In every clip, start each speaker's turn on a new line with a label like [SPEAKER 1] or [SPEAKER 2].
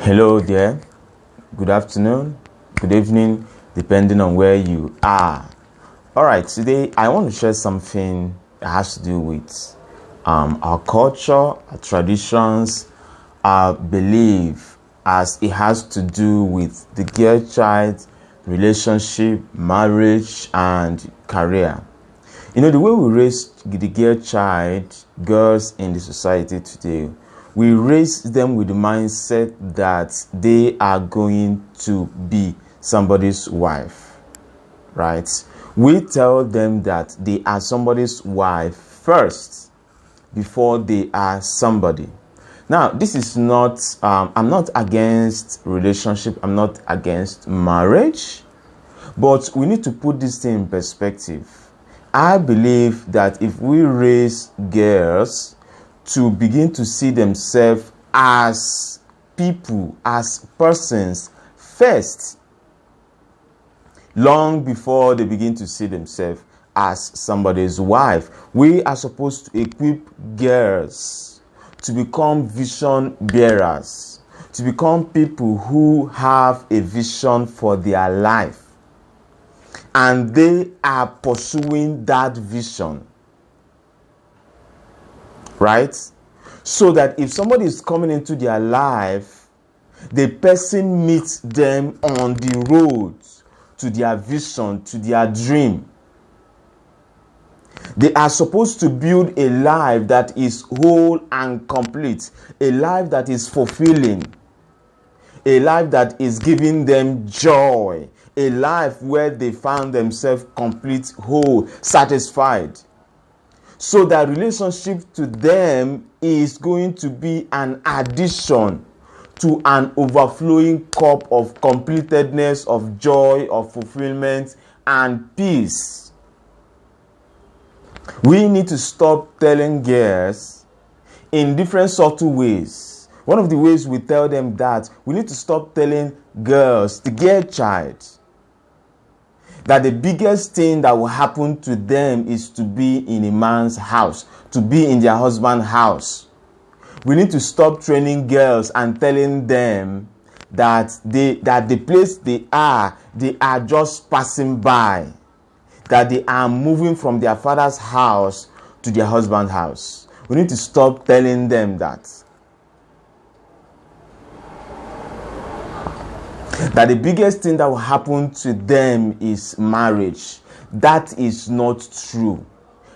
[SPEAKER 1] Hello there. Good afternoon, good evening, depending on where you are. All right, today I want to share something that has to do with our culture, our traditions, our belief, as it has to do with the girl-child relationship, marriage, and career. You know, the way we raise the girls in the society today, we raise them with the mindset that they are going to be somebody's wife, right? We tell them that they are somebody's wife first before they are somebody. Now, this is not, I'm not against relationship, I'm not against marriage, but we need to put this thing in perspective. I believe that if we raise girls to begin to see themselves as people, as persons first, long before they begin to see themselves as somebody's wife, we are supposed to equip girls to become vision bearers, to become people who have a vision for their life. And they are pursuing that vision, right? So that if somebody is coming into their life, the person meets them on the road to their vision, to their dream. They are supposed to build a life that is whole and complete, a life that is fulfilling, a life that is giving them joy, a life where they found themselves complete, whole, satisfied. So that relationship to them is going to be an addition to an overflowing cup of completedness, of joy, of fulfillment, and peace. We need to stop telling girls in different subtle ways. One of the ways we tell them that, we need to stop telling girls, the girl child, that the biggest thing that will happen to them is to be in a man's house, to be in their husband's house. We need to stop training girls and telling them that the place they are just passing by, that they are moving from their father's house to their husband's house. We need to stop telling them that the biggest thing that will happen to them is marriage. That is not true.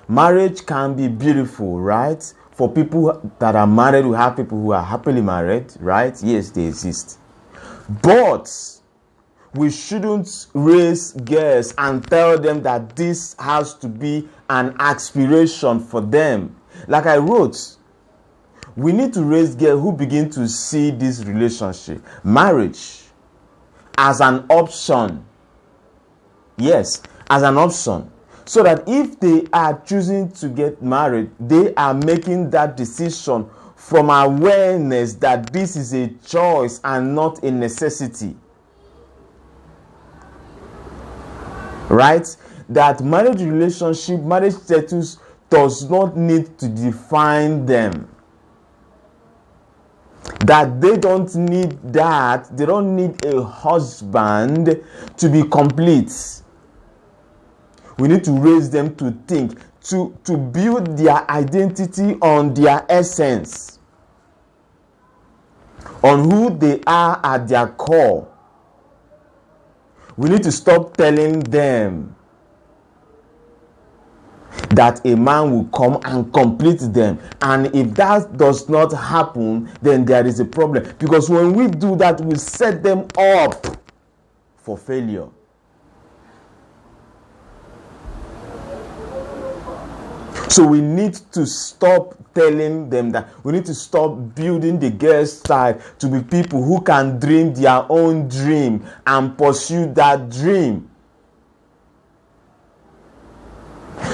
[SPEAKER 1] Marriage can be beautiful, right? For people that are married, we have people who are happily married, right? Yes, they exist. But we shouldn't raise girls and tell them that this has to be an aspiration for them. Like I wrote, we need to raise girls who begin to see this relationship, marriage, as an option. Yes, as an option. So that if they are choosing to get married, they are making that decision from awareness that this is a choice and not a necessity. Right? That marriage relationship, marriage status does not need to define them. That they don't need that. They don't need a husband to be complete. We need to raise them to think, to build their identity on their essence, on who they are at their core. We need to stop telling them that a man will come and complete them. And if that does not happen, then there is a problem. Because when we do that, we set them up for failure. So we need to stop telling them that. We need to stop building the girls' side to be people who can dream their own dream and pursue that dream.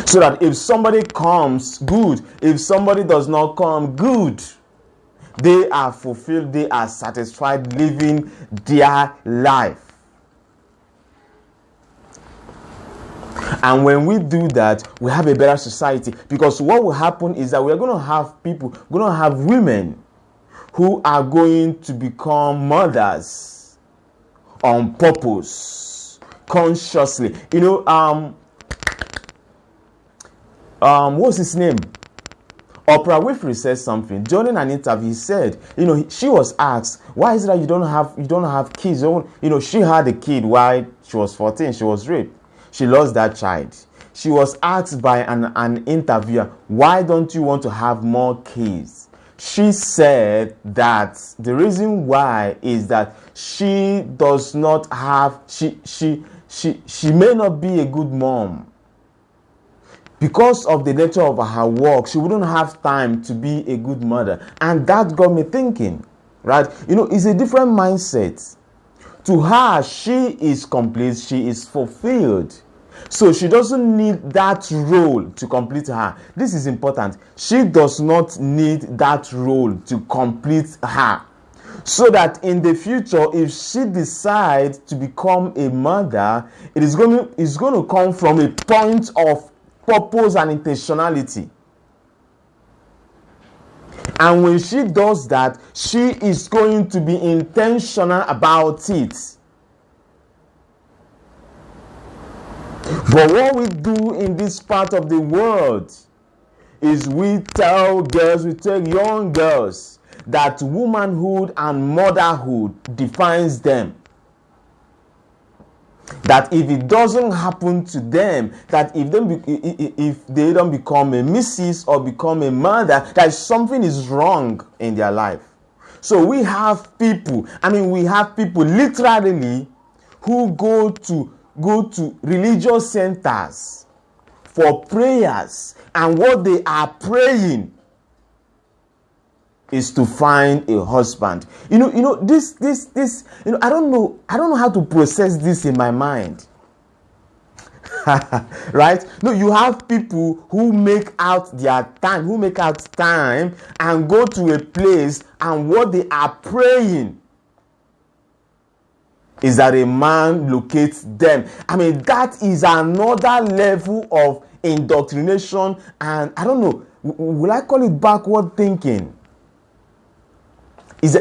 [SPEAKER 1] So that if somebody comes, good. If somebody does not come, good. They are fulfilled, they are satisfied living their life. And when we do that, we have a better society. Because what will happen is that we are going to have people, we're going to have women who are going to become mothers on purpose, consciously. What's his name? Oprah Winfrey said something during an interview. He said, she was asked, why is it that you don't have kids? She had a kid while she was 14. She was raped. She lost that child. She was asked by an interviewer, why don't you want to have more kids? She said that the reason why is that she does not have, she may not be a good mom. Because of the nature of her work, she wouldn't have time to be a good mother. And that got me thinking, right? It's a different mindset. To her, she is complete, she is fulfilled. So she doesn't need that role to complete her. This is important. She does not need that role to complete her. So that in the future, if she decides to become a mother, it's going to come from a point of purpose and intentionality. And when she does that, she is going to be intentional about it. But what we do in this part of the world is we tell young girls that womanhood and motherhood defines them. That if it doesn't happen to them, that if they don't become a missus or become a mother, that something is wrong in their life. So we have people literally who go to religious centers for prayers, and what they are praying is to find a husband. This I don't know how to process this in my mind. Right? No, you have people who make out time and go to a place, and what they are praying is that a man locates them. That is another level of indoctrination, and I don't know, will I call it backward thinking? Is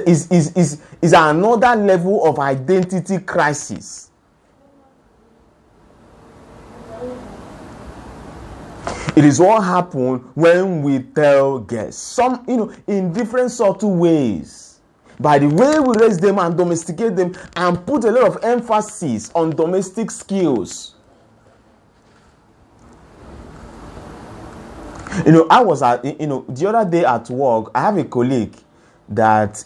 [SPEAKER 1] another level of identity crisis. It is what happens when we tell girls, in different subtle ways, by the way we raise them and domesticate them and put a lot of emphasis on domestic skills. I was the other day at work, I have a colleague that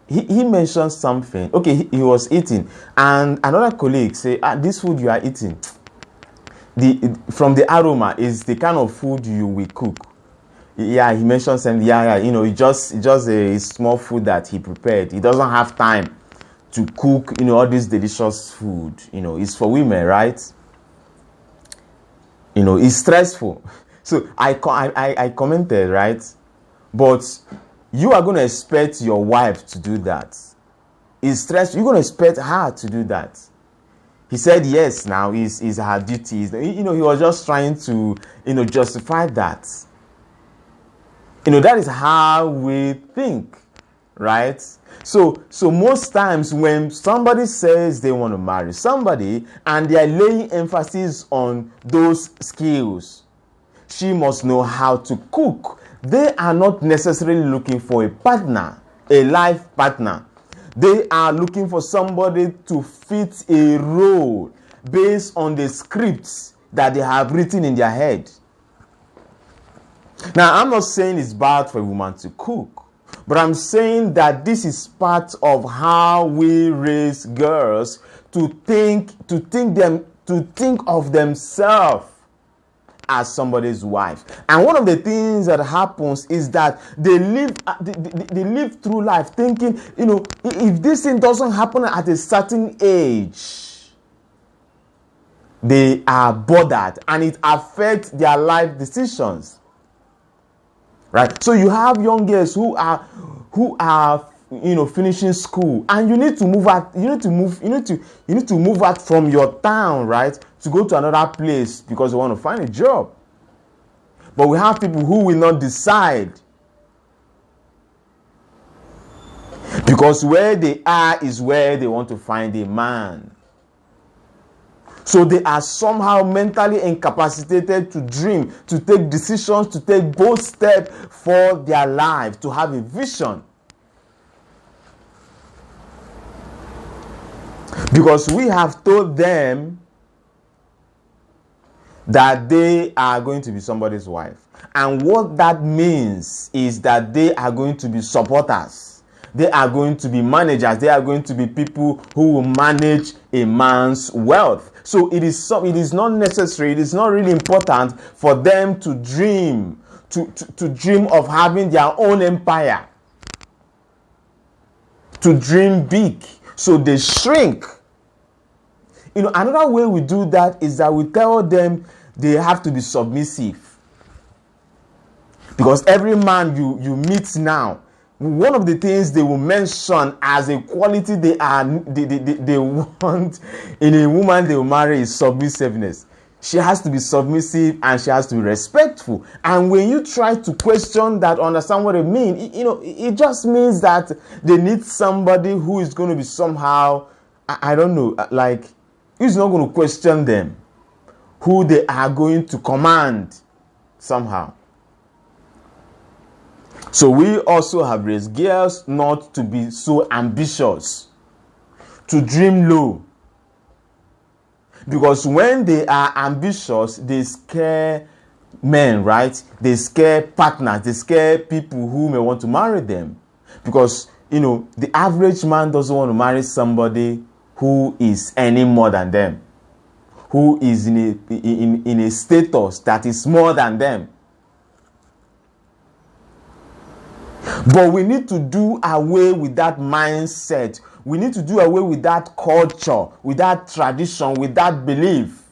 [SPEAKER 1] he mentioned something. Okay, he was eating, and another colleague say, this food you are eating, from the aroma is the kind of food you will cook. Yeah, he mentioned something. It's just a small food that he prepared. He doesn't have time to cook all this delicious food. It's for women, right? It's stressful. So I commented, right? But you are going to expect your wife to do that. It's stressful. You're going to expect her to do that. He said yes, now is her duty. He was just trying to, justify that. That is how we think, right? So most times when somebody says they want to marry somebody and they are laying emphasis on those skills, she must know how to cook. They are not necessarily looking for a partner, a life partner. They are looking for somebody to fit a role based on the scripts that they have written in their head. Now, I'm not saying it's bad for a woman to cook, but I'm saying that this is part of how we raise girls to think of themselves as somebody's wife. And one of the things that happens is that they live through life thinking, if this thing doesn't happen at a certain age, they are bothered and it affects their life decisions. Right? So you have young girls who are finishing school, and you need to move out. You need to move out from your town, right, to go to another place because you want to find a job. But we have people who will not decide Because where they are is where they want to find a man. So they are somehow mentally incapacitated to dream, to take decisions, to take bold steps for their life, to have a vision. Because we have told them that they are going to be somebody's wife. And what that means is that they are going to be supporters. They are going to be managers. They are going to be people who will manage a man's wealth. So it is not necessary, it is not really important for them to dream, to dream of having their own empire, to dream big. So they shrink. Another way we do that is that we tell them they have to be submissive. Because every man you meet now, one of the things they will mention as a quality they want in a woman they will marry is submissiveness. She has to be submissive and she has to be respectful. And when you try to question that, understand what it means, it just means that they need somebody who is going to be somehow, I don't know, like, who's not going to question them, who they are going to command somehow. So we also have raised girls not to be so ambitious, to dream low. Because when they are ambitious, they scare men, right? They scare partners, they scare people who may want to marry them. Because, the average man doesn't want to marry somebody who is any more than them, who is in a status that is more than them. But we need to do away with that mindset. We need to do away with that culture, with that tradition, with that belief.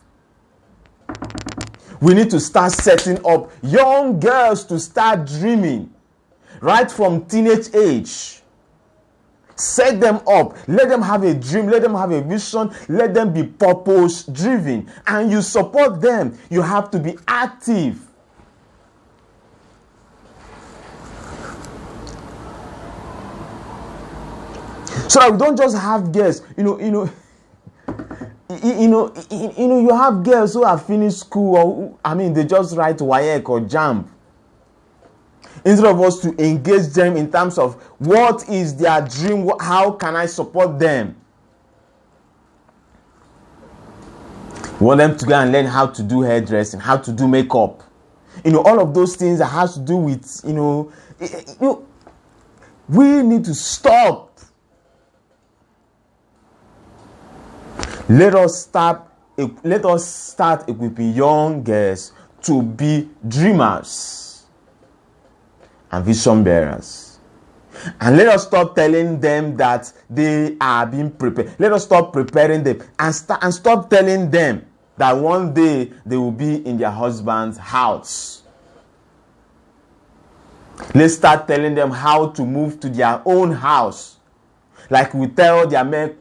[SPEAKER 1] We need to start setting up young girls to start dreaming right from teenage age. Set them up. Let them have a dream. Let them have a vision. Let them be purpose driven. And you support them. You have to be active. So that we don't just have girls, you have girls who have finished school, or they just write WAEC or JAMB. Instead of us to engage them in terms of what is their dream, how can I support them? We want them to go and learn how to do hairdressing, how to do makeup. All of those things that has to do with, we need to stop. Let us start equipping young girls to be dreamers and vision bearers. And let us stop telling them that they are being prepared. Let us stop preparing them and stop telling them that one day they will be in their husband's house. Let's start telling them how to move to their own house. Like we tell their men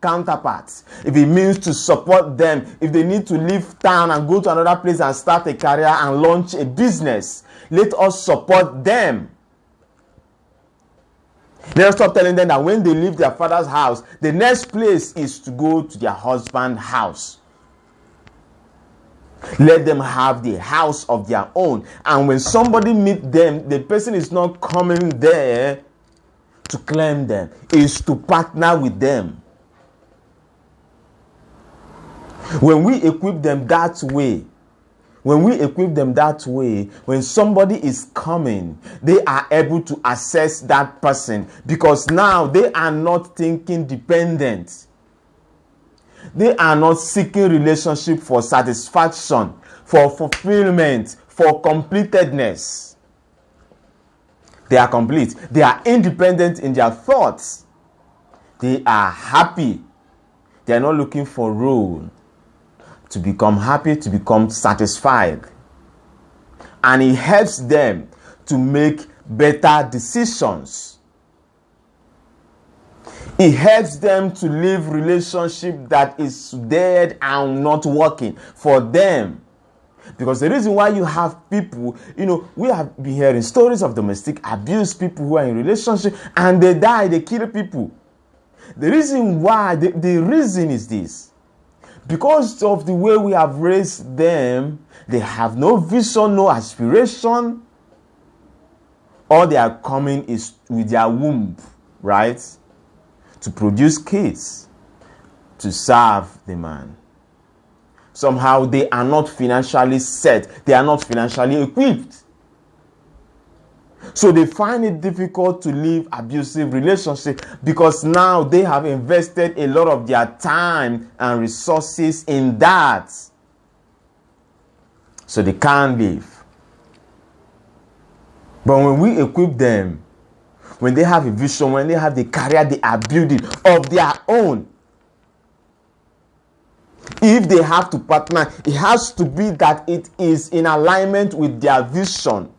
[SPEAKER 1] counterparts. If it means to support them, if they need to leave town and go to another place and start a career and launch a business, let us support them. Let us stop telling them that when they leave their father's house, the next place is to go to their husband's house. Let them have the house of their own. And when somebody meets them, the person is not coming there to claim them, is to partner with them. When we equip them that way, when somebody is coming, they are able to assess that person, because now they are not thinking dependent. They are not seeking relationship for satisfaction, for fulfillment, for completedness. They are complete. They are independent in their thoughts. They are happy. They are not looking for role. To become happy, to become satisfied. And it helps them to make better decisions. It helps them to live relationship that is dead and not working for them. Because the reason why you have people, we have been hearing stories of domestic abuse, people who are in relationship and they die, they kill people. The reason why, the reason is this. Because of the way we have raised them, they have no vision, no aspiration. All they are coming is with their womb, right? To produce kids, to serve the man. Somehow they are not financially set. They are not financially equipped. So they find it difficult to live abusive relationships because now they have invested a lot of their time and resources in that. So they can't live. But when we equip them, when they have a vision, when they have the career they are building of their own, if they have to partner, it has to be that it is in alignment with their vision.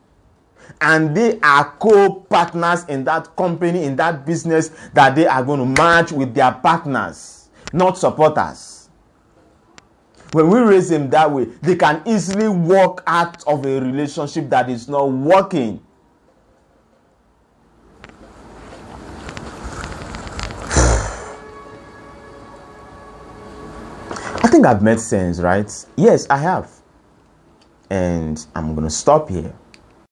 [SPEAKER 1] And they are co-partners in that company, in that business, that they are going to merge with their partners, not supporters. When we raise them that way, they can easily walk out of a relationship that is not working. I think I've made sense, right? Yes, I have. And I'm going to stop here.